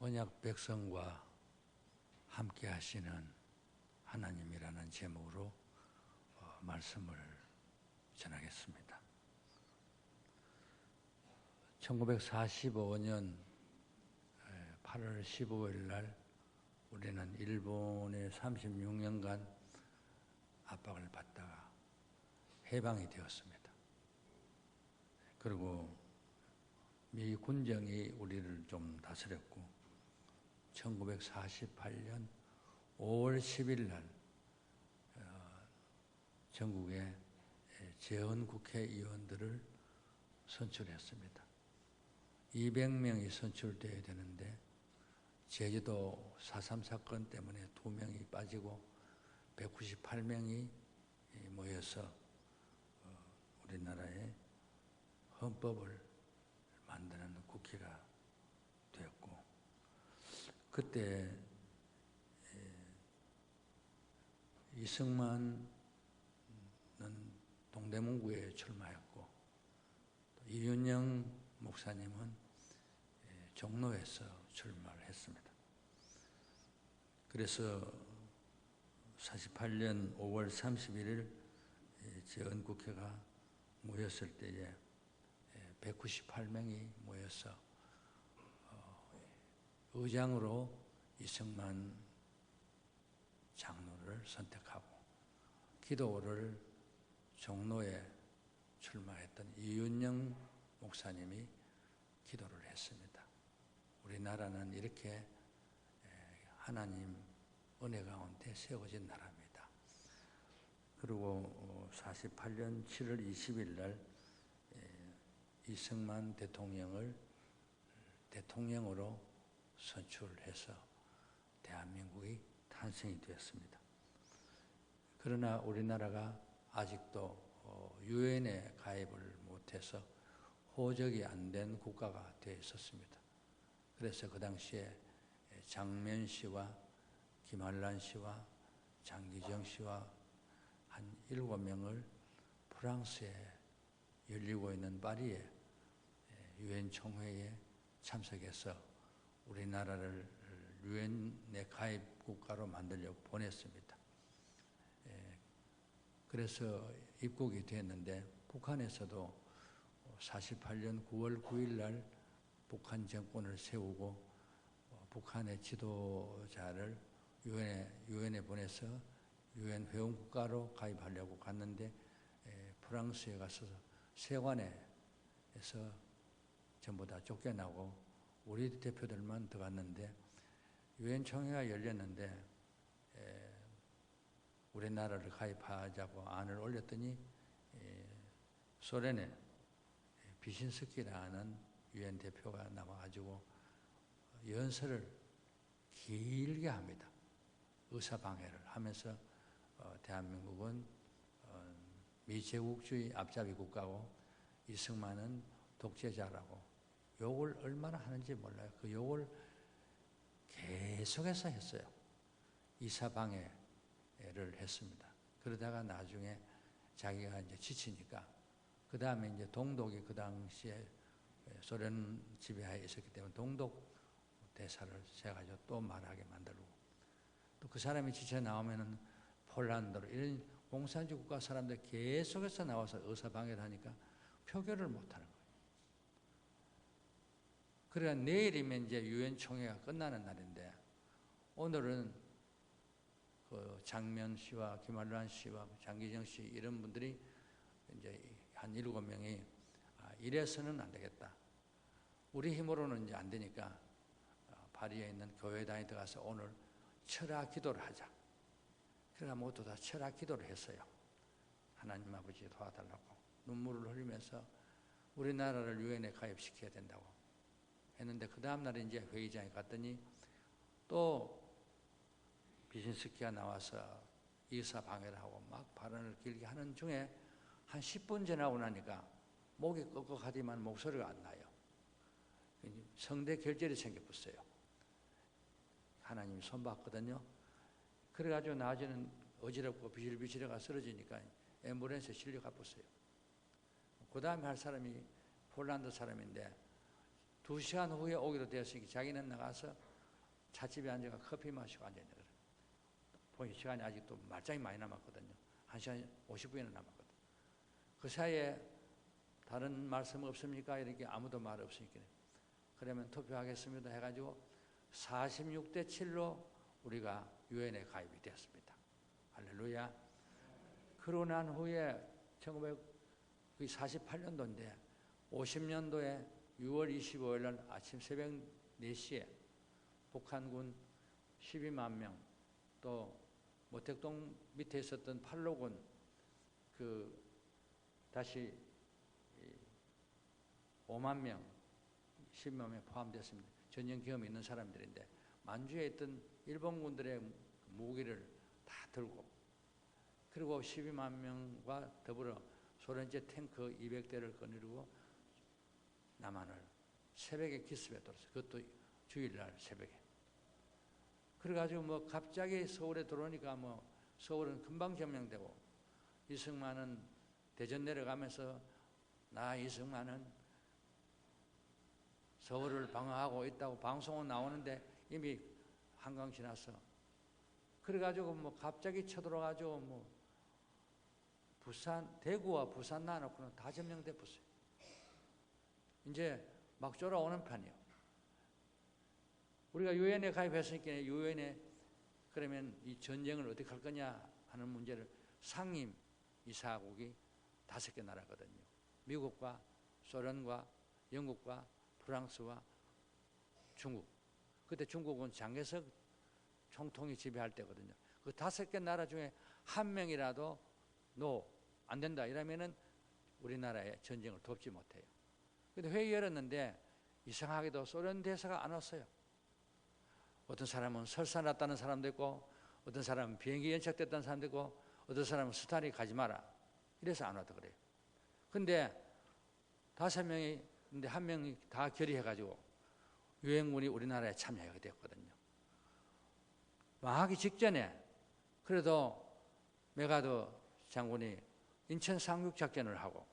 언약 백성과 함께 하시는 하나님이라는 제목으로 말씀을 전하겠습니다. 1945년 8월 15일 날 우리는 일본의 36년간 압박을 받다가 해방이 되었습니다. 그리고 미 군정이 우리를 좀 다스렸고 1948년 5월 10일 날 전국의 재헌국회의원들을 선출했습니다. 200명이 선출되어야 되는데 제주도 4.3 사건 때문에 2명이 빠지고 198명이 모여서 우리나라의 헌법을 만드는 국회가 되었고, 그때 이승만은 동대문구에 출마했고, 이윤영 목사님은 종로에서 출마를 했습니다. 그래서 48년 5월 31일 재헌국회가 모였을 때에 198명이 모여서 의장으로 이승만 장로를 선택하고 기도를 종로에 출마했던 이윤영 목사님이 기도를 했습니다. 우리나라는 이렇게 하나님 은혜 가운데 세워진 나라입니다. 그리고 48년 7월 20일 날 이승만 대통령을 대통령으로 선출해서 대한민국이 탄생이 되었습니다. 그러나 우리나라가 아직도 유엔에 가입을 못해서 호적이 안 된 국가가 되어 있었습니다. 그래서 그 당시에 장면 씨와 김한란 씨와 장기정 씨와 한 7명을 프랑스에 열리고 있는 파리에 유엔 총회에 참석해서 우리나라를 유엔에 가입 국가로 만들려고 보냈습니다. 그래서 입국이 됐는데 북한에서도 48년 9월 9일 날 북한 정권을 세우고 북한의 지도자를 유엔에 보내서 유엔 회원국가로 가입하려고 갔는데 프랑스에 가서 세관에서 전부 다 쫓겨나고 우리 대표들만 들어갔는데 유엔 총회가 열렸는데 우리나라를 가입하자고 안을 올렸더니 소련에 비신스키라는 유엔 대표가 나와가지고 연설을 길게 합니다. 의사방해를 하면서 대한민국은 미제국주의 앞잡이 국가고 이승만은 독재자라고 욕을 얼마나 하는지 몰라요. 그 욕을 계속해서 했어요. 이사방해를 했습니다. 그러다가 나중에 자기가 이제 지치니까 그 다음에 이제 동독이 그 당시에 소련 지배하에 있었기 때문에 동독 대사를 세가지고 또 말하게 만들고 또 그 사람이 지쳐 나오면은 폴란드로 이런 공산주의 국가 사람들 계속해서 나와서 의사방해를 하니까 표결을 못하는 거예요. 그러니까 내일이면 이제 유엔 총회가 끝나는 날인데 오늘은 그 장면 씨와 김한란 씨와 장기정 씨 이런 분들이 이제 한 7명이 이래서는 안 되겠다. 우리 힘으로는 이제 안 되니까 파리에 있는 교회당에 들어가서 오늘 철학 기도를 하자. 그러니까 모두 다 철학 기도를 했어요. 하나님 아버지 도와달라고 눈물을 흘리면서 우리나라를 유엔에 가입시켜야 된다고 했는데 그 다음날에 이제 회의장에 갔더니 또 비신스키가 나와서 이사방해를 하고 막 발언을 길게 하는 중에 한 10분 지나고 나니까 목이 꺽꺽하지만 목소리가 안 나요. 성대 결절이 생겨버렸어요. 하나님이 손봤거든요. 그래가지고 나중에는 어지럽고 비실비실해가 쓰러지니까 앰뷸런스에 실려가 버렸어요. 그 다음에 할 사람이 폴란드 사람인데 2시간 후에 오기로 되었으니까 자기는 나가서 찻집에 앉아가 커피 마시고 앉아있는 거예요. 보니 시간이 아직도 말짱이 많이 남았거든요. 1시간 50분이나 남았거든요. 그 사이에 다른 말씀 없습니까? 이렇게 아무도 말 없으니까. 그러면 투표하겠습니다 해가지고 46대 7로 우리가 유엔에 가입이 되었습니다. 할렐루야. 그러고 난 후에 1948년도인데 50년도에 6월 25일 날 아침 새벽 4시에 북한군 12만 명, 또 모택동 밑에 있었던 팔로군 다시 5만 명, 10만 명 포함되었습니다. 전쟁 경험이 있는 사람들인데 만주에 있던 일본군들의 무기를 다 들고, 그리고 12만 명과 더불어 소련제 탱크 200대를 거느리고 남한을 새벽에 기습에 들었어요. 그것도 주일날 새벽에. 그래가지고 갑자기 서울에 들어오니까 서울은 금방 점령되고, 이승만은 대전 내려가면서 나 이승만은 서울을 방어하고 있다고 방송은 나오는데 이미 한강 지났어. 그래가지고 갑자기 쳐들어가지고 대구와 부산 나눠놓고는 다 점령돼 버렸어요. 이제 막 쫄아오는 편이에요. 우리가 유엔에 가입했으니까 유엔에 그러면 이 전쟁을 어떻게 할 거냐 하는 문제를 상임 이사국이 5개 나라거든요. 미국과 소련과 영국과 프랑스와 중국. 그때 중국은 장개석 총통이 지배할 때거든요. 그 5개 나라 중에 한 명이라도 안 된다 이러면은 우리나라에 전쟁을 돕지 못해요. 근데 회의 열었는데 이상하게도 소련 대사가 안 왔어요. 어떤 사람은 설사 났다는 사람도 있고, 어떤 사람은 비행기 연착됐다는 사람도 있고, 어떤 사람은 스타리 가지 마라 이래서 안 왔다 그래요. 근데 5명이, 근데 1명이 다 결의해가지고 유엔군이 우리나라에 참여하게 되었거든요. 망하기 직전에 그래도 메가드 장군이 인천 상륙 작전을 하고,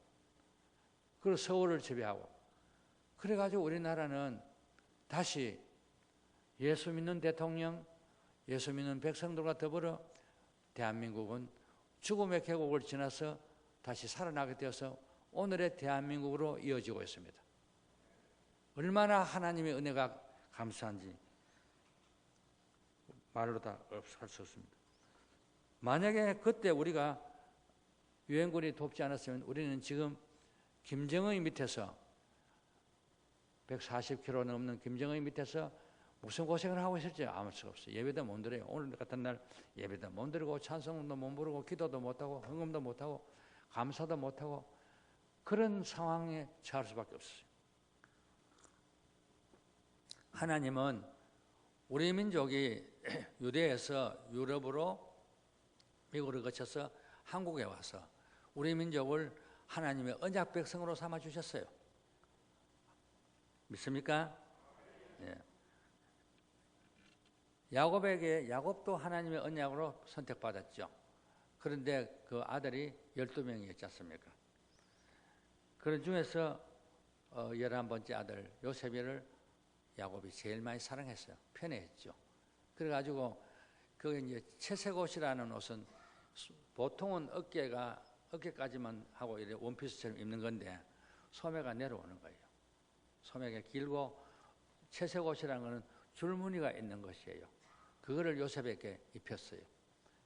그리고 서울을 지배하고, 그래가지고 우리나라는 다시 예수 믿는 대통령, 예수 믿는 백성들과 더불어 대한민국은 죽음의 계곡을 지나서 다시 살아나게 되어서 오늘의 대한민국으로 이어지고 있습니다. 얼마나 하나님의 은혜가 감사한지 말로 다 할 수 없습니다. 만약에 그때 우리가 유엔군이 돕지 않았으면 우리는 지금 김정의 밑에서 140km 넘는 김정의 밑에서 무슨 고생을 하고 있을지 아무 수가 없어요. 예배도 못 드려요. 오늘 같은 날 예배도 못 드리고 찬송도 못 부르고 기도도 못하고 헌금도 못하고 감사도 못하고 그런 상황에 처할 수밖에 없어요. 하나님은 우리 민족이 유대에서 유럽으로 미국을 거쳐서 한국에 와서 우리 민족을 하나님의 언약 백성으로 삼아 주셨어요. 믿습니까? 예. 야곱도 하나님의 언약으로 선택받았죠. 그런데 그 아들이 12명이었지 않습니까? 그런 중에서 11번째 아들 요셉을 야곱이 제일 많이 사랑했어요. 편애했죠. 그래가지고 그 이제 채색옷이라는 옷은 보통은 어깨까지만 하고 이렇게 원피스처럼 입는 건데 소매가 내려오는 거예요. 소매가 길고 채색옷이라는 것은 줄무늬가 있는 것이에요. 그거를 요셉에게 입혔어요.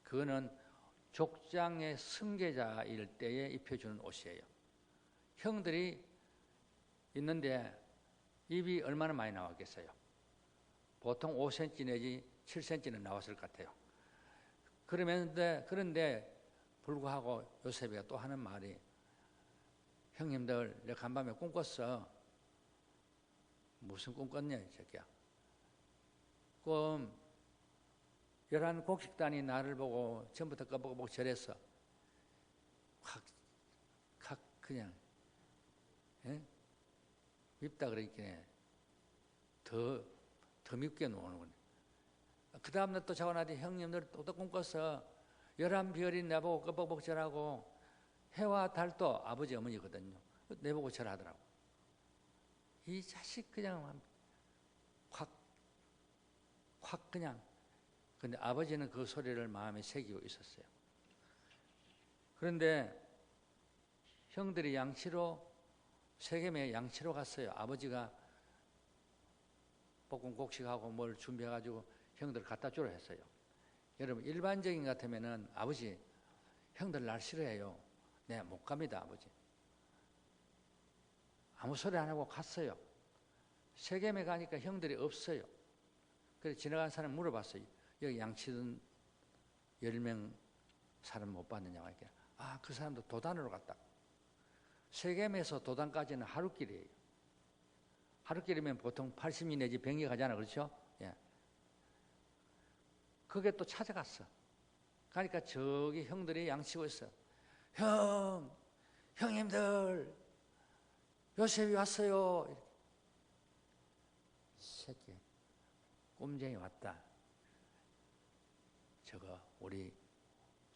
그거는 족장의 승계자일 때에 입혀주는 옷이에요. 형들이 있는데 입이 얼마나 많이 나왔겠어요? 보통 5cm 내지 7cm는 나왔을 것 같아요. 그런데 불구하고 요셉이가 또 하는 말이, 형님들 내가 간밤에 꿈 꿨어. 무슨 꿈 꿨냐 이 새끼야. 꿈 11곡식단이 나를 보고 전부터 꺼보고 절했어. 확 그냥 밉다 그러니까 더 밉게 노는 거네. 그 다음날 또 자고 나더니 형님들 또 꿈 꿨어. 11별이 내보고 꺼보고 절하고 해와 달도 아버지 어머니거든요. 내보고 절하더라고. 이 자식 그냥 확 확 그냥. 근데 아버지는 그 소리를 마음에 새기고 있었어요. 그런데 형들이 양치로, 세겜에 양치로 갔어요. 아버지가 볶음 곡식하고 뭘 준비해가지고 형들 갖다 주라 했어요. 여러분, 일반적인 것 같으면은 아버지, 형들 날 싫어해요. 네, 못 갑니다, 아버지. 아무 소리 안 하고 갔어요. 세겜에 가니까 형들이 없어요. 그래서 지나간 사람 물어봤어요. 여기 양치던 10명 사람 못 봤느냐고 하니까, 아, 그 사람도 도단으로 갔다. 세겜에서 도단까지는 하루길이에요. 하루길이면 보통 80리 내지 100리 가잖아, 그렇죠? 예. 그게 또 찾아갔어. 그러니까 저기 형들이 양치고 있어. 형님들, 요셉이 왔어요. 이렇게. 새끼, 꼼쟁이 왔다. 저거 우리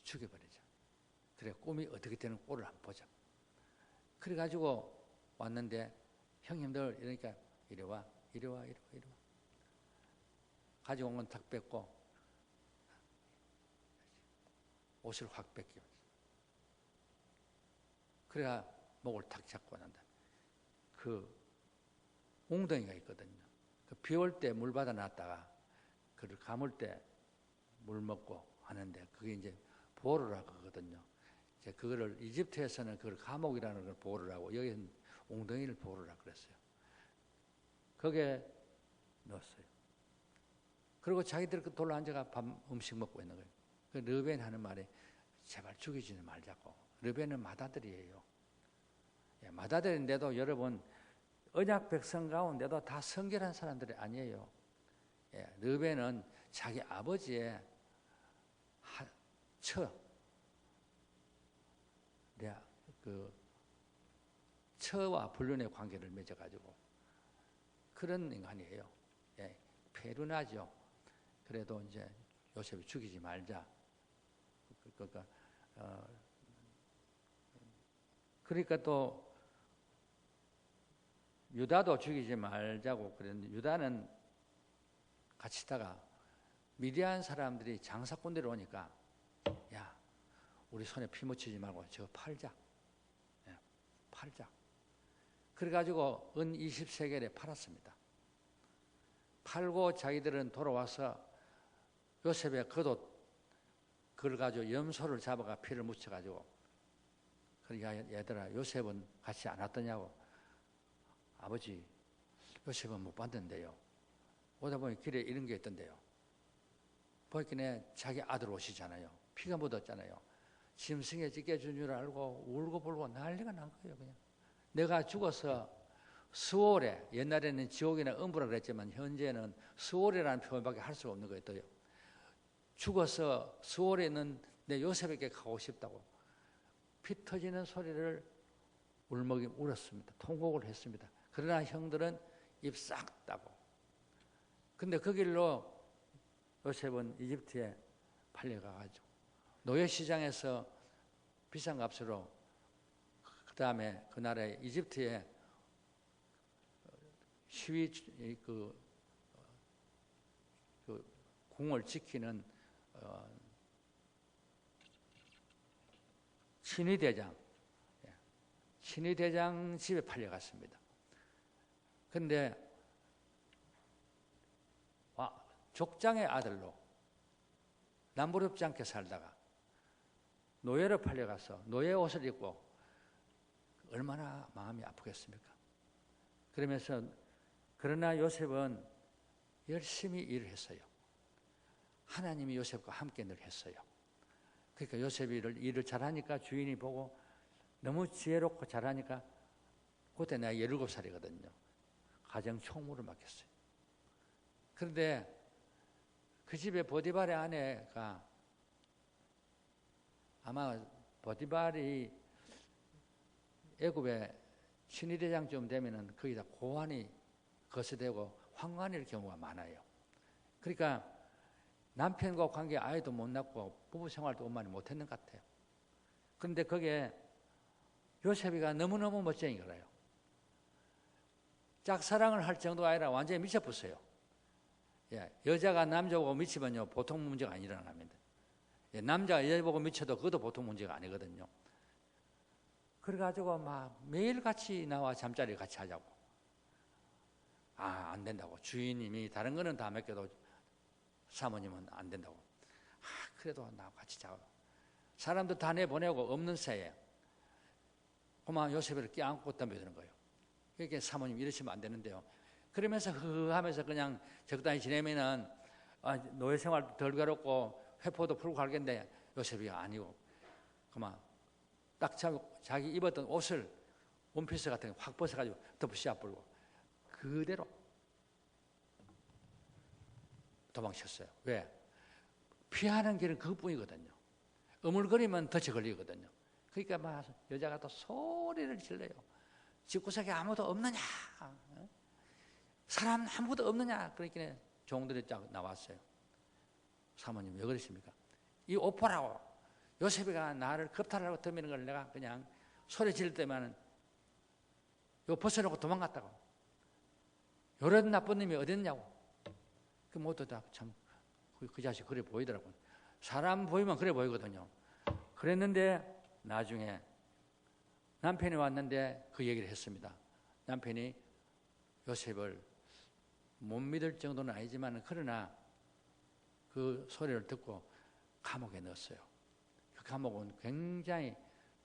죽여버리자. 그래, 꿈이 어떻게 되는 꼴을 한번 보자. 그래가지고 왔는데, 형님들, 이러니까 이리 와. 가지고 온 건 탁 뺏고 옷을 확 뺏겨. 그래야 목을 탁 잡고 난다. 그 웅덩이가 있거든요. 그 비 올 때 물 받아 놨다가 그를 감을 때 물 먹고 하는데 그게 이제 보르라고 하거든요. 이제 그거를 이집트에서는 그걸 감옥이라는 걸 보르라고, 여기는 웅덩이를 보르라고 그랬어요. 거기에 넣었어요. 그리고 자기들 그 돌로 앉아가 밥 음식 먹고 있는 거예요. 그 르벤 하는 말에 제발 죽이지는 말자고. 르벤은 맏아들이에요. 예, 맏아들인데도 여러분, 언약 백성 가운데도 다 성결한 사람들이 아니에요. 예, 르벤은 자기 아버지의 처와 불륜의 관계를 맺어가지고 그런 인간이에요. 예, 페루나죠. 그래도 이제 요셉을 죽이지 말자. 그러니까 또 유다도 죽이지 말자고 그랬는데, 유다는 같이 있다가 미디안 사람들이 장사꾼들이 오니까, 야, 우리 손에 피 묻히지 말고 저거 팔자. 예, 팔자. 그래가지고 은 20세겔에 팔았습니다. 팔고 자기들은 돌아와서 요셉의 겉옷, 그걸 가지고 염소를 잡아가 피를 묻혀가지고, 그러니까 얘들아, 요셉은 같이 안 왔더냐고. 아버지, 요셉은 못 봤는데요. 오다 보니 길에 이런 게 있던데요. 보니까 자기 아들 옷이잖아요. 피가 묻었잖아요. 짐승에 찢겨준 줄 알고 울고 불고 난리가 난 거예요. 그냥 내가 죽어서 수월에, 옛날에는 지옥이나 음부라 그랬지만 현재는 수월이라는 표현밖에 할 수가 없는 거예요. 죽어서 수월에 있는 내 요셉에게 가고 싶다고 피 터지는 소리를 울먹이 울었습니다. 통곡을 했습니다. 그러나 형들은 입 싹 닫고. 근데 그 길로 요셉은 이집트에 팔려가가지고 노예시장에서 비싼 값으로, 그 다음에 그 나라에 이집트에 시위 그 궁을 지키는 친위대장 집에 팔려갔습니다. 그런데 족장의 아들로 남부럽지 않게 살다가 노예로 팔려가서 노예 옷을 입고 얼마나 마음이 아프겠습니까? 그러면서 그러나 요셉은 열심히 일을 했어요. 하나님이 요셉과 함께 늘 했어요. 그러니까 요셉이 일을 잘하니까 주인이 보고 너무 지혜롭고 잘하니까, 그때 내가 17살이거든요. 가정 총무를 맡겼어요. 그런데 그 집에 보디발의 아내가, 아마 보디발이 애굽의 친위대장쯤 되면은 거기다 고환이 거세되고 황관일 경우가 많아요. 그러니까 남편과 관계 아이도 못 낳고 부부 생활도 엄마는 못했는 것 같아요. 그런데 거기에 요셉이가 너무너무 멋쟁이 거라요. 짝사랑을 할 정도가 아니라 완전히 미쳐버렸어요. 예, 여자가 남자 보고 미치면요 보통 문제가 안 일어납니다. 예, 남자가 여자 보고 미쳐도 그것도 보통 문제가 아니거든요. 그래가지고 막 매일 같이 나와 잠자리 같이 하자고. 안 된다고. 주인님이 다른 거는 다 맡겨도 사모님은 안 된다고. 그래도 나와 같이 자고. 사람들 다 내보내고 없는 새에 그만 요셉을 껴안고 덤벼드는 거예요. 그러니까 사모님 이러시면 안 되는데요. 그러면서 하면서 그냥 적당히 지내면은 노예 생활도 덜 괴롭고 회포도 풀고 갈겠는데 요셉이 아니고 그만 딱 자기 입었던 옷을 원피스 같은 거 확 벗어가지고 덮어 씌워버리고 그대로 도망쳤어요. 왜? 피하는 길은 그것뿐이거든요. 어물거리면 덫에 걸리거든요. 그러니까 막 여자가 또 소리를 질러요. 집구석에 아무도 없느냐? 사람 아무도 없느냐? 그러니까 종들이 쫙 나왔어요. 사모님 왜 그러십니까? 이 옷 보라고. 요셉이가 나를 겁탈하고 덤비는 걸 내가 그냥 소리 지를 때만 이거 벗어놓고 도망갔다고. 요런 나쁜 놈이 어디 있냐고. 그 모두 다 참 그 자식 그래 보이더라고요. 사람 보이면 그래 보이거든요. 그랬는데 나중에 남편이 왔는데 그 얘기를 했습니다. 남편이 요셉을 못 믿을 정도는 아니지만 그러나 그 소리를 듣고 감옥에 넣었어요. 그 감옥은 굉장히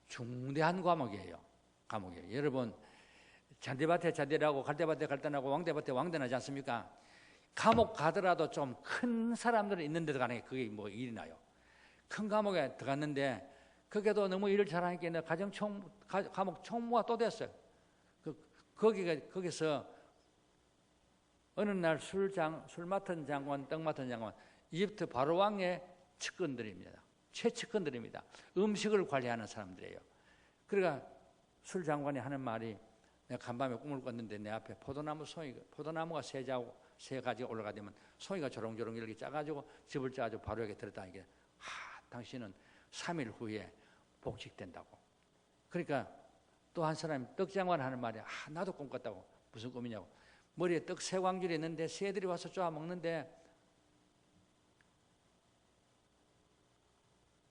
중대한 감옥이에요. 여러분 잔디밭에 잔디라고 갈대밭에 갈대나고 왕대밭에 왕대나지 않습니까? 감옥 가더라도 좀 큰 사람들이 있는 데 가는 게 그게 뭐 일이 나요. 큰 감옥에 들어갔는데 그게도 너무 일을 잘하니까 감옥 총무가 또 됐어요. 거기서 어느 날 술 맡은 장관, 떡 맡은 장관, 이집트 바로 왕의 측근들입니다. 최측근들입니다. 음식을 관리하는 사람들이에요. 그러니까 술 장관이 하는 말이 내가 간밤에 꿈을 꿨는데 내 앞에 포도나무가 세 가지가 올라가되면 송이가 조롱조롱 이렇게 짜가지고 집을 짜가지고 바로 여기 들었다. 이게 당신은 3일 후에 복직된다고. 그러니까 또 한 사람이 떡장관 하는 말이 나도 꿈 꿨다고. 무슨 꿈이냐고. 머리에 떡 세 광줄이 있는데 새들이 와서 쪼아 먹는데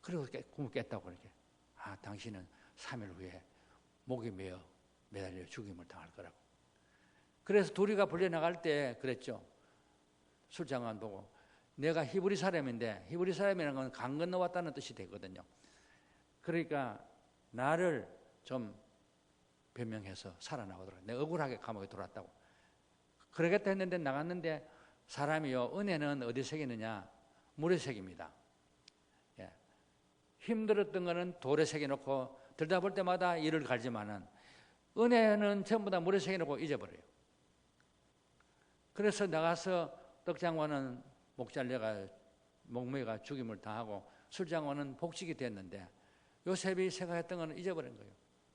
그리고 꿈을 깼다고 그렇게. 당신은 3일 후에 목에 매달려 죽임을 당할 거라고. 그래서 둘이가 불려나갈 때 그랬죠. 술장관 보고 내가 히브리 사람인데 히브리 사람이라는 건 강 건너왔다는 뜻이 되거든요. 그러니까 나를 좀 변명해서 살아나오도록. 내가 억울하게 감옥에 들어왔다고. 그러겠다 했는데 나갔는데 사람이요. 은혜는 어디 새기느냐? 물에 새깁니다. 예. 힘들었던 거는 돌에 새겨놓고 들다 볼 때마다 이를 갈지만은 은혜는 전부 다 물에 새겨놓고 잊어버려요. 그래서 나가서 떡장관은 목매가 죽임을 당하고 술장관은 복직이 됐는데 요셉이 생각했던 건 잊어버린 거예요.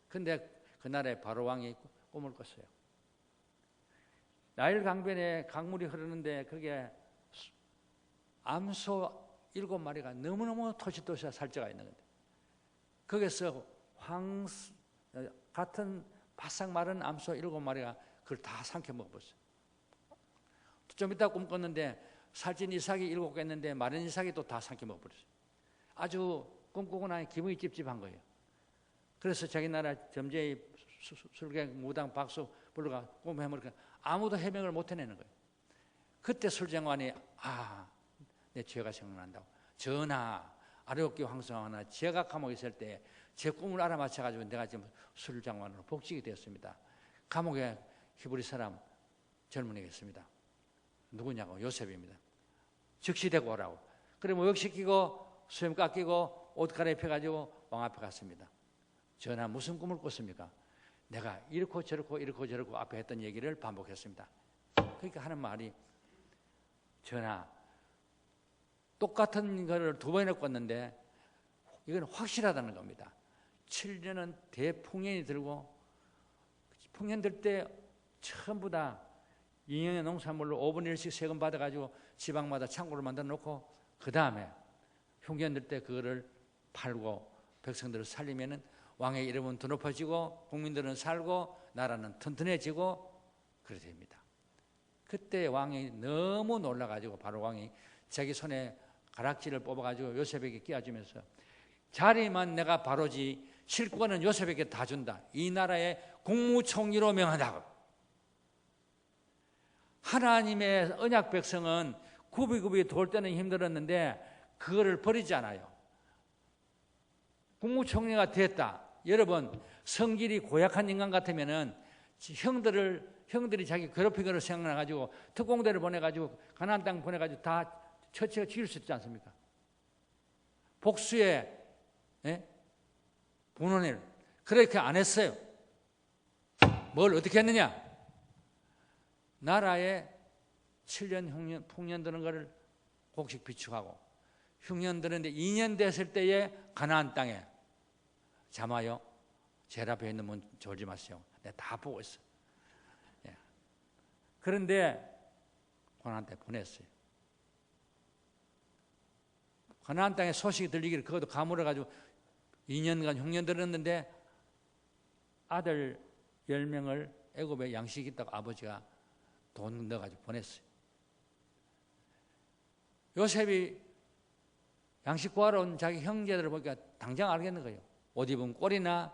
근데 그날에 바로 왕이 꿈을 꿨어요. 나일 강변에 강물이 흐르는데 그게 암소 7마리가 너무너무 토시토시한 살쪄가 있는 건데 거기서 같은 바싹 마른 암소 7마리가 그걸 다 삼켜 먹어버렸어요. 좀 이따 꿈 꿨는데 살찐 이삭이 7개 있는데 마른 이삭이 또 다 삼켜 먹어버렸어요. 아주 꿈꾸고 나니 기분이 찝찝한 거예요. 그래서 자기 나라 점제의 술객 무당 박수 불러가 꿈 해먹으니까 아무도 해명을 못 해내는 거예요. 그때 술장관이 내 죄가 생각난다고. 전하, 아뢰옵기 황송하나 제가 감옥에 있을 때 제 꿈을 알아맞혀가지고 내가 지금 술장관으로 복직이 되었습니다. 감옥에 히브리 사람 젊은이가 있습니다. 누구냐고? 요셉입니다. 즉시 데리고 오라고. 그래 목욕시키고 수염 깎이고 옷 갈아입혀가지고 왕 앞에 갔습니다. 전하 무슨 꿈을 꿨습니까? 내가 이렇고 저렇고 앞에 했던 얘기를 반복했습니다. 그러니까 하는 말이 전하 똑같은 거를 2번이나 꿨는데 이건 확실하다는 겁니다. 7년은 대풍년이 들고 풍년 들 때 전부 다 인형의 농산물로 5분의 1씩 세금 받아가지고 지방마다 창고를 만들어 놓고 그 다음에 흉년 들 때 그거를 팔고 백성들을 살리면은 왕의 이름은 더 높아지고 국민들은 살고 나라는 튼튼해지고 그래 됩니다. 그때 왕이 너무 놀라가지고 바로 왕이 자기 손에 가락지를 뽑아가지고 요셉에게 끼워주면서 자리만 내가 바로지 실권은 요셉에게 다 준다. 이 나라의 국무총리로 명한다고. 하나님의 언약 백성은 굽이굽이 돌 때는 힘들었는데 그거를 버리지 않아요. 국무총리가 됐다. 여러분, 성질이 고약한 인간 같으면은 형들이 자기 괴롭히기로 생각해가지고 특공대를 보내가지고 가나안 땅 보내가지고 다 처치가 지을 수 있지 않습니까? 복수의 분원을 그렇게 안 했어요. 뭘 어떻게 했느냐? 나라에 7년 풍년 드는 것을 곡식 비축하고 흉년 드는데 2년 됐을 때에 가나안 땅에 잠아요. 제일 앞에 있는 문 졸지 마세요. 내가 다 보고 있어요. 그런데 가나안 땅에 보냈어요. 가나안 땅에 소식이 들리기를 그것도 가물어가지고 2년간 흉년 들었는데 아들 10명을 애굽에 양식 있다고 아버지가 돈 넣어가지고 보냈어요. 요셉이 양식 구하러 온 자기 형제들을 보니까 당장 알겠는 거예요. 옷 입은 꼴이나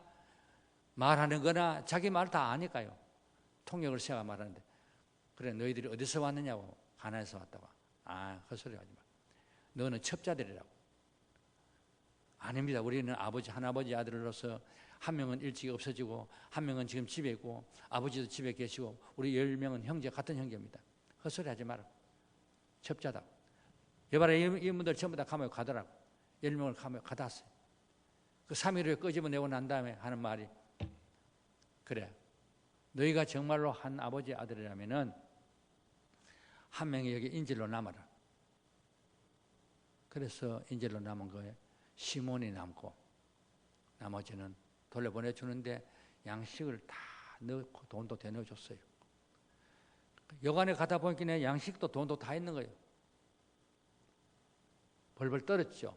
말하는 거나 자기 말 다 아니까요. 통역을 시작하 말하는데 그래 너희들이 어디서 왔느냐고. 가나안에서 왔다고. 아, 헛소리 하지 마. 너는 첩자들이라고. 아닙니다. 우리는 한아버지 아들로서 한 명은 일찍 없어지고 한 명은 지금 집에 있고 아버지도 집에 계시고 우리 10명은 형제 같은 형제입니다. 헛소리 하지 마라. 첩자다. 여봐라 이분들 전부 다 감옥에 가더라고. 10명을 감옥에 가뒀어요. 그 3일 후에 끄집어내고 난 다음에 하는 말이 그래 너희가 정말로 한 아버지 아들이라면은 한 명이 여기 인질로 남아라. 그래서 인질로 남은 거에 시몬이 남고 나머지는 돌려보내주는데 양식을 다 넣고 돈도 더 넣어줬어요. 여관에 가다 보니까 양식도 돈도 다 있는 거예요. 벌벌 떨었죠.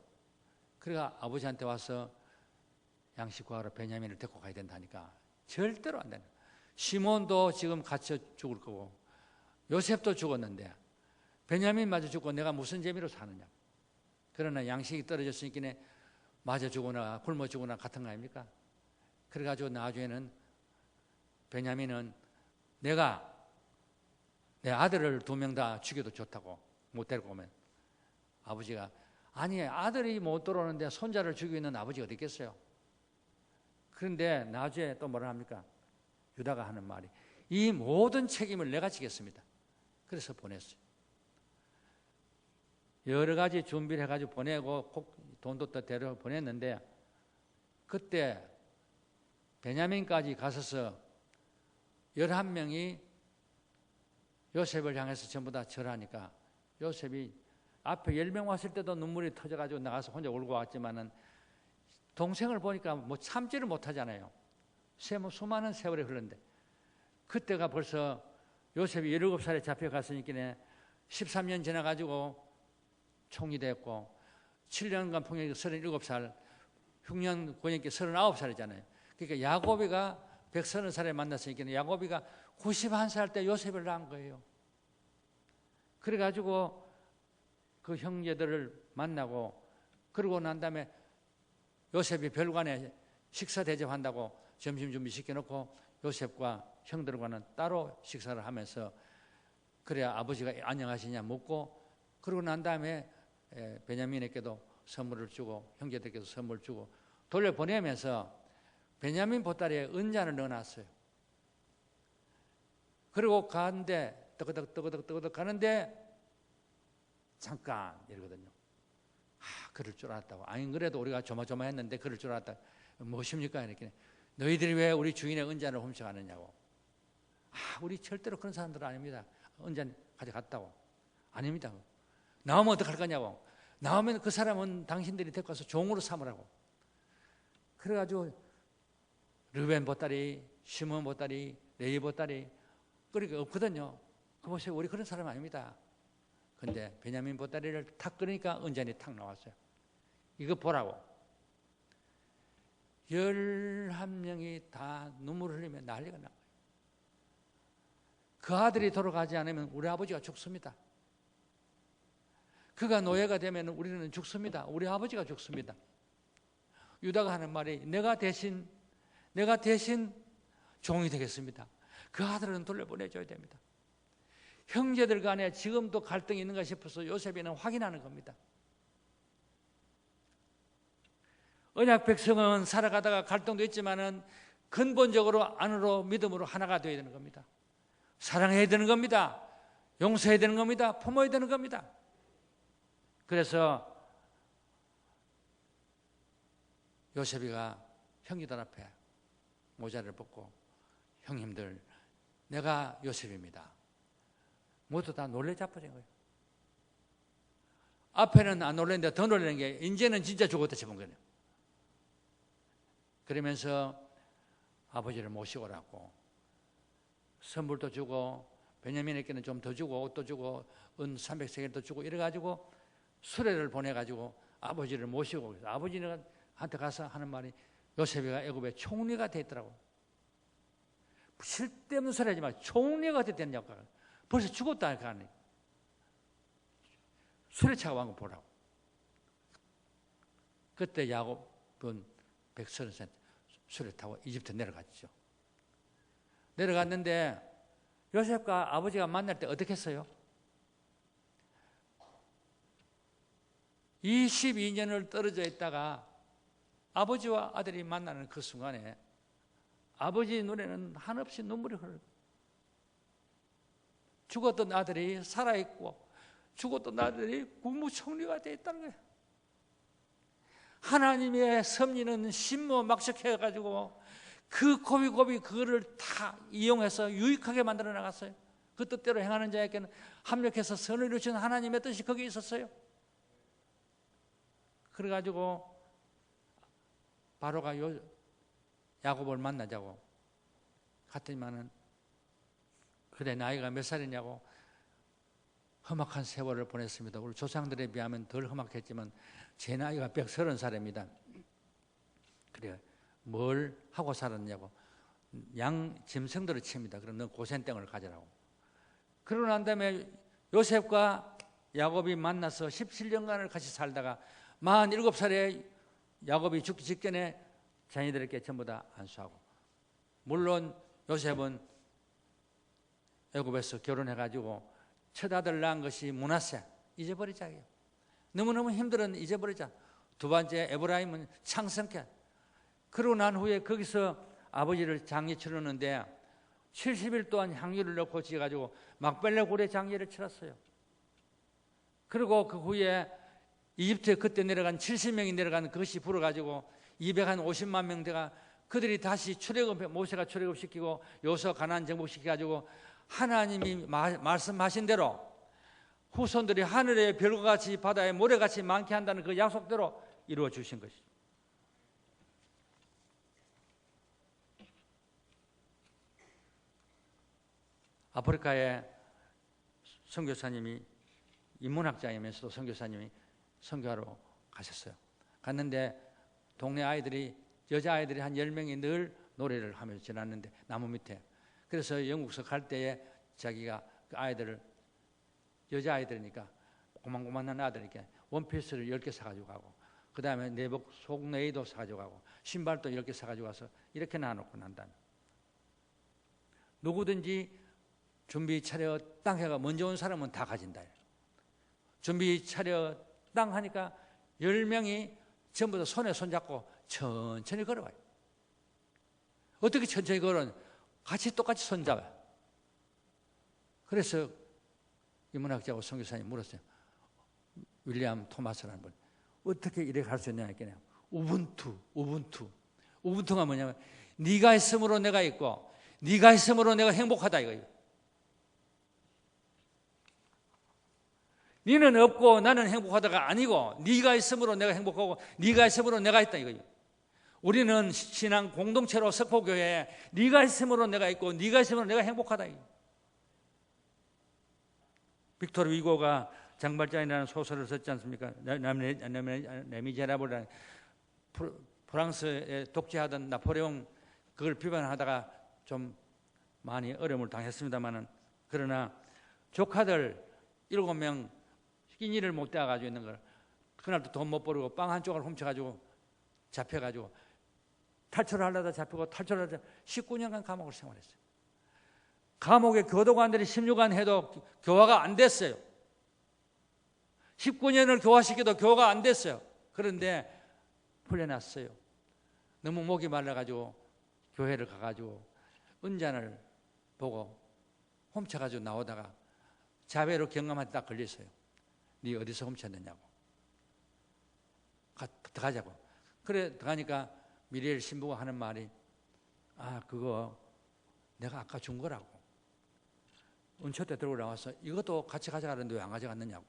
그래가 아버지한테 와서 양식 구하러 베냐민을 데리고 가야 된다니까 절대로 안 되는 거예요. 시몬도 지금 갇혀 죽을 거고 요셉도 죽었는데 베냐민마저 죽고 내가 무슨 재미로 사느냐. 그러나 양식이 떨어졌으니까 맞아 죽거나 굶어 죽거나 같은 거 아닙니까? 그래가지고 나중에는 베냐민은 내가 내 아들을 2명 다 죽여도 좋다고 못 데리고 오면 아버지가 아니 아들이 못 들어오는데 손자를 죽이고 있는 아버지가 어디 있겠어요? 그런데 나중에 또 뭐라 합니까? 유다가 하는 말이 이 모든 책임을 내가 지겠습니다. 그래서 보냈어요. 여러 가지 준비를 해가지고 보내고 돈도 더 데려 보냈는데 그때 베냐민까지 가서서 11명이 요셉을 향해서 전부 다 절하니까 요셉이 앞에 10명 왔을 때도 눈물이 터져가지고 나가서 혼자 울고 왔지만은 동생을 보니까 뭐 참지를 못하잖아요. 수많은 세월이 흘렀는데 그때가 벌써 요셉이 17살에 잡혀갔으니까 13년 지나가지고 총리 됐고 7년간 풍년이 37살 흉년 고년기 39살이잖아요. 그러니까 야곱이가 130살에 만났으니까 야곱이가 91살 때 요셉을 낳은 거예요. 그래가지고 그 형제들을 만나고 그러고 난 다음에 요셉이 별관에 식사 대접한다고 점심 준비 시켜놓고 요셉과 형들과는 따로 식사를 하면서 그래야 아버지가 안녕하시냐 묻고 그러고 난 다음에 베냐민에게도 선물을 주고 형제들께도 선물 주고 돌려보내면서 베냐민 보따리에 은잔을 넣어놨어요. 그리고 가는데 뜨거덕 가는데 잠깐 이러거든요. 그럴 줄 알았다고. 아니 그래도 우리가 조마조마했는데 그럴 줄 알았다. 무엇입니까? 이렇게 너희들이 왜 우리 주인의 은잔을 훔쳐가느냐고. 우리 절대로 그런 사람들은 아닙니다. 은잔 가져갔다고. 아닙니다. 나오면 어떡할 거냐고. 나오면 그 사람은 당신들이 데리고 와서 종으로 삼으라고. 그래가지고 르벤 보따리, 시몬 보따리, 레위 보따리 그러니까 없거든요. 그 보세요. 우리 그런 사람 아닙니다. 근데 베냐민 보따리를 탁 끄니까 은잔이 탁 나왔어요. 이거 보라고. 11명이 다 눈물을 흘리며 난리가 난 거예요. 그 아들이 돌아가지 않으면 우리 아버지가 죽습니다. 그가 노예가 되면 우리는 죽습니다. 우리 아버지가 죽습니다. 유다가 하는 말이 내가 대신 종이 되겠습니다. 그 아들은 돌려보내줘야 됩니다. 형제들 간에 지금도 갈등이 있는가 싶어서 요셉이는 확인하는 겁니다. 언약 백성은 살아가다가 갈등도 있지만은 근본적으로 안으로 믿음으로 하나가 되어야 되는 겁니다. 사랑해야 되는 겁니다. 용서해야 되는 겁니다. 품어야 되는 겁니다. 그래서 요셉이가 형제들 앞에 모자를 벗고 형님들 내가 요셉입니다. 모두 다 놀래 자빠진 거예요. 앞에는 안 놀랬는데 더 놀라는 게 이제는 진짜 죽었다 싶은 거예요. 그러면서 아버지를 모시고 오라고 선물도 주고 베냐민에게는 좀 더 주고 옷도 주고 은 300세겔도 주고 이래가지고 수레를 보내가지고 아버지를 모시고 그래서 아버지한테 가서 하는 말이 요셉이가 애굽의 총리가 됐더라고. 쓸데없는 소리 하지 마. 총리가 됐다냐고. 벌써 죽었다 할까 하니 수레차가 왕고 보라고. 그때 야곱은 130세 수레 타고 이집트 내려갔죠. 내려갔는데 요셉과 아버지가 만날 때 어떻게 했어요? 22년을 떨어져 있다가 아버지와 아들이 만나는 그 순간에 아버지 눈에는 한없이 눈물이 흐르고 죽었던 아들이 살아있고 죽었던 아들이 국무총리가 되어 있다는 거예요. 하나님의 섭리는 신모막측해가지고 그 고비고비 그거를 다 이용해서 유익하게 만들어 나갔어요. 그 뜻대로 행하는 자에게는 합력해서 선을 이루시는 하나님의 뜻이 거기에 있었어요. 그래가지고 바로가 야곱을 만나자고 갔더니만은 그래 나이가 몇 살이냐고 험악한 세월을 보냈습니다. 우리 조상들에 비하면 덜 험악했지만 제 나이가 130살입니다. 그래 뭘 하고 살았냐고 양 짐승들을 칩니다. 그럼 넌 고센땡을 가져라고. 그러고 난 다음에 요셉과 야곱이 만나서 17년간을 같이 살다가 47살에 야곱이 죽기 직전에 자녀들에게 전부 다 안수하고 물론 요셉은 애굽에서 결혼해가지고 첫 아들 낳은 것이 므낫세 잊어버리자. 너무너무 힘들은 잊어버리자. 두 번째 에브라임은 창성케. 그러고 난 후에 거기서 아버지를 장례 치르는데 70일 동안 향유를 넣고 지어가지고 막벨라 굴에 장례를 치렀어요. 그리고 그 후에 이집트에 그때 내려간 70명이 내려간 그것이 불어가지고 250만 명 돼가 그들이 다시 출애굽 모세가 출애굽시키고 여호수아 가나안 정복시켜가지고 하나님이 말씀하신 대로 후손들이 하늘의 별과 같이 바다의 모래같이 많게 한다는 그 약속대로 이루어 주신 것이죠. 아프리카에 선교사님이 인문학자이면서도 선교사님이 선교하러 가셨어요. 갔는데 동네 아이들이 여자아이들이 한 10명이 늘 노래를 하면서 지났는데 나무 밑에. 그래서 영국서 갈 때에 자기가 그 아이들을 여자아이들이니까 고만고만한 아들이니까 원피스를 10개 사가지고 가고 그 다음에 내복 속내의도 사가지고 가고 신발도 10개 사가지고 가서 이렇게 나눠놓고 난 다음에 누구든지 준비 차려 땅 해가 먼저 온 사람은 다 가진다. 준비 차려 땅 하니까 10명이 전부 다 손에 손잡고 천천히 걸어와요. 어떻게 천천히 걸어? 같이 똑같이 손잡아요. 그래서 인문학자하고 선교사님이 물었어요. 윌리엄 토마스라는 분. 어떻게 이렇게 할 수 있냐 했겠네요. 우분투가 뭐냐면 네가 있음으로 내가 있고 네가 있음으로 내가 행복하다 이거예요. 너는 없고 나는 행복하다가 아니고 네가 있음으로 내가 행복하고 네가 있음으로 내가 있다 이거예요. 우리는 신앙 공동체로 석포교회에 네가 있음으로 내가 있고 네가 있음으로 내가 행복하다 이거예요. 빅토르 위고가 장발장이라는 소설을 썼지 않습니까? 레미제라블이라는 프랑스에 독재하던 나폴레옹 그걸 비판하다가 좀 많이 어려움을 당했습니다만은 그러나 조카들 7명 끼니를 못 떼어가지고 있는 걸 그날도 돈 못 벌고 빵 한 조각 훔쳐가지고 잡혀가지고 탈출을 하려다 잡히고 탈출을 하려다 19년간 감옥을 생활했어요. 감옥에 교도관들이 16안 해도 교화가 안 됐어요. 19년을 교화시켜도 교화가 안 됐어요. 그런데 풀려났어요. 너무 목이 말라가지고 교회를 가가지고 은잔을 보고 훔쳐가지고 나오다가 자배로 경감한테 딱 걸렸어요. 네 어디서 훔쳤느냐고. 들어가자고. 그래 들어가니까 미리엘 신부가 하는 말이 그거 내가 아까 준 거라고. 은초 때 들고 나와서 이것도 같이 가져가는데 왜 안 가져갔느냐고.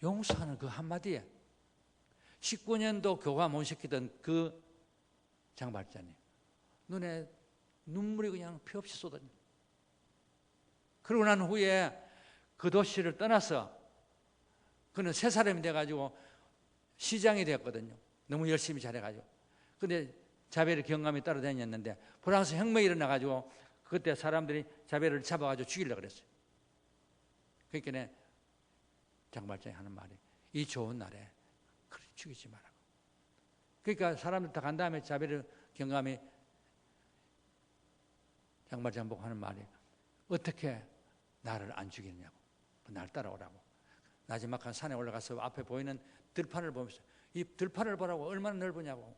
용서하는 그 한마디에 19년도 교화 못 시키던 그 장발자님 눈에 눈물이 그냥 피 없이 쏟아져. 그러고 난 후에 그 도시를 떠나서 그는 새 사람이 돼가지고 시장이 되었거든요. 너무 열심히 잘해가지고. 근데 자베르 경감이 따라다녔는데 프랑스 혁명이 일어나가지고 그때 사람들이 자베르를 잡아가지고 죽이려고 그랬어요. 그러니까 장발장이 하는 말이 이 좋은 날에 그렇게 죽이지 말라고. 그러니까 사람들 다 간 다음에 자베르 경감이 장발장 보고 하는 말이 어떻게 나를 안 죽이느냐고. 날 따라오라고. 나지막한 산에 올라가서 앞에 보이는 들판을 보면서 이 들판을 보라고. 얼마나 넓으냐고.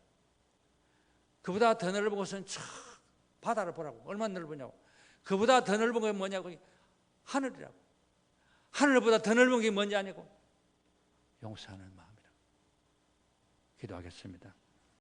그보다 더 넓은 곳은 바다를 보라고. 얼마나 넓으냐고. 그보다 더 넓은 게 뭐냐고. 하늘이라고. 하늘보다 더 넓은 게 뭔지 아니고 용서하는 마음이라고. 기도하겠습니다.